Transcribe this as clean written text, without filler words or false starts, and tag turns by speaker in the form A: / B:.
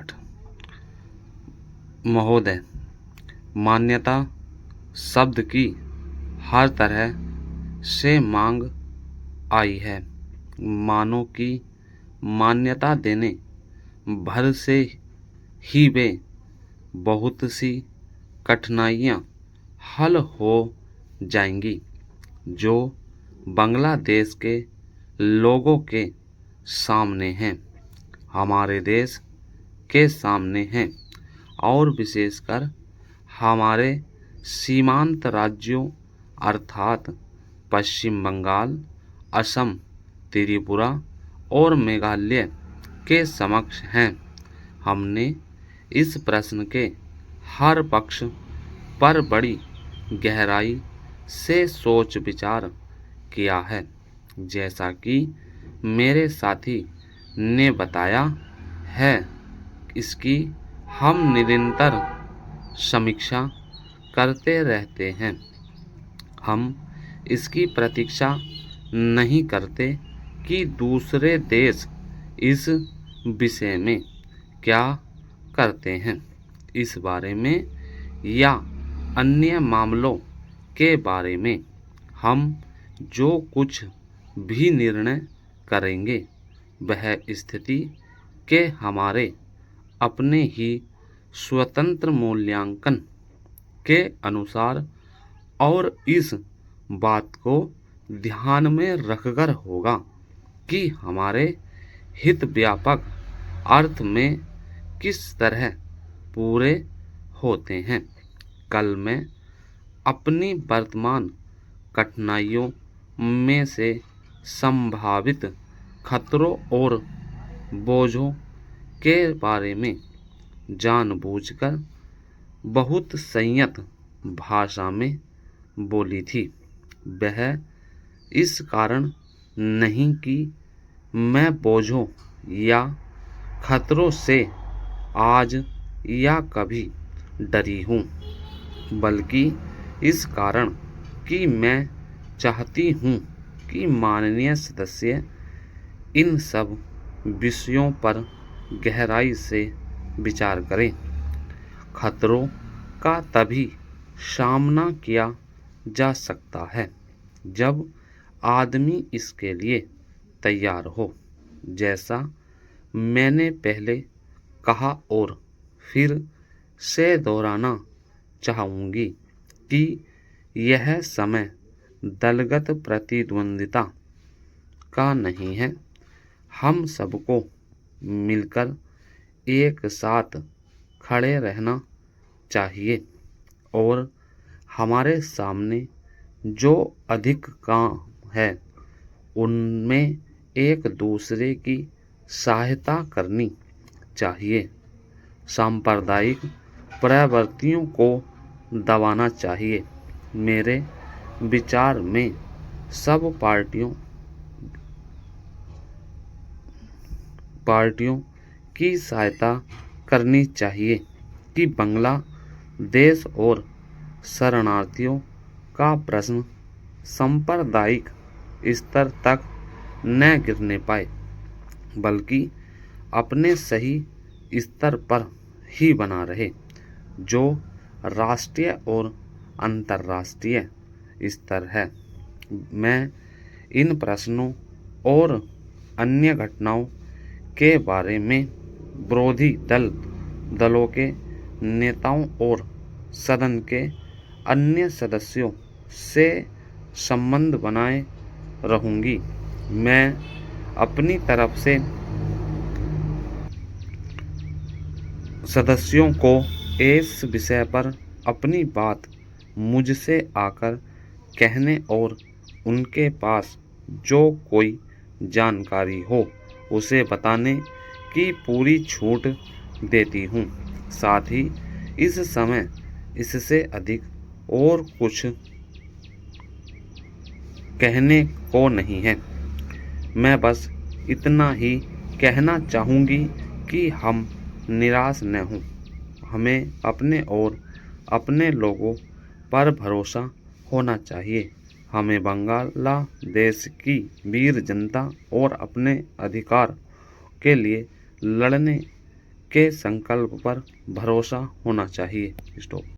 A: पाठ। महोदय, मान्यता शब्द की हर तरह से मांग आई है। मानो कि मान्यता देने भर से ही वे बहुत सी कठिनाइयाँ हल हो जाएंगी जो बांग्लादेश के लोगों के सामने हैं, हमारे देश के सामने हैं और विशेषकर हमारे सीमांत राज्यों अर्थात पश्चिम बंगाल, असम, त्रिपुरा और मेघालय के समक्ष हैं। हमने इस प्रश्न के हर पक्ष पर बड़ी गहराई से सोच विचार किया है। जैसा कि मेरे साथी ने बताया है, इसकी हम निरंतर समीक्षा करते रहते हैं। हम इसकी प्रतीक्षा नहीं करते कि दूसरे देश इस विषय में क्या करते हैं। इस बारे में या अन्य मामलों के बारे में हम जो कुछ भी निर्णय करेंगे वह स्थिति के हमारे अपने ही स्वतंत्र मूल्यांकन के अनुसार और इस बात को ध्यान में रखकर होगा कि हमारे हित व्यापक अर्थ में किस तरह पूरे होते हैं। कल मैं अपनी वर्तमान कठिनाइयों में से संभावित खतरों और बोझों के बारे में जानबूझकर बहुत संयत भाषा में बोली थी। वह इस कारण नहीं कि मैं बोझों या खतरों से आज या कभी डरी हूँ, बल्कि इस कारण कि मैं चाहती हूँ कि माननीय सदस्य इन सब विषयों पर गहराई से विचार करें। खतरों का तभी सामना किया जा सकता है जब आदमी इसके लिए तैयार हो। जैसा मैंने पहले कहा और फिर से दोहराना चाहूँगी कि यह समय दलगत प्रतिद्वंदिता का नहीं है। हम सबको मिलकर एक साथ खड़े रहना चाहिए और हमारे सामने जो अधिक काम है उनमें एक दूसरे की सहायता करनी चाहिए। सांप्रदायिक प्रवृत्तियों को दबाना चाहिए। मेरे विचार में सब पार्टियों की सहायता करनी चाहिए कि बांग्लादेश और शरणार्थियों का प्रश्न सांप्रदायिक स्तर तक न गिरने पाए, बल्कि अपने सही स्तर पर ही बना रहे, जो राष्ट्रीय और अंतर्राष्ट्रीय स्तर है। मैं इन प्रश्नों और अन्य घटनाओं के बारे में विरोधी दलों के नेताओं और सदन के अन्य सदस्यों से संबंध बनाए रहूंगी। मैं अपनी तरफ से सदस्यों को इस विषय पर अपनी बात मुझसे आकर कहने और उनके पास जो कोई जानकारी हो उसे बताने की पूरी छूट देती हूँ। साथ ही इस समय इससे अधिक और कुछ कहने को नहीं है। मैं बस इतना ही कहना चाहूँगी कि हम निराश न हों। हमें अपने और अपने लोगों पर भरोसा होना चाहिए। हमें बांग्लादेश की वीर जनता और अपने अधिकार के लिए लड़ने के संकल्प पर भरोसा होना चाहिए। स्टॉप।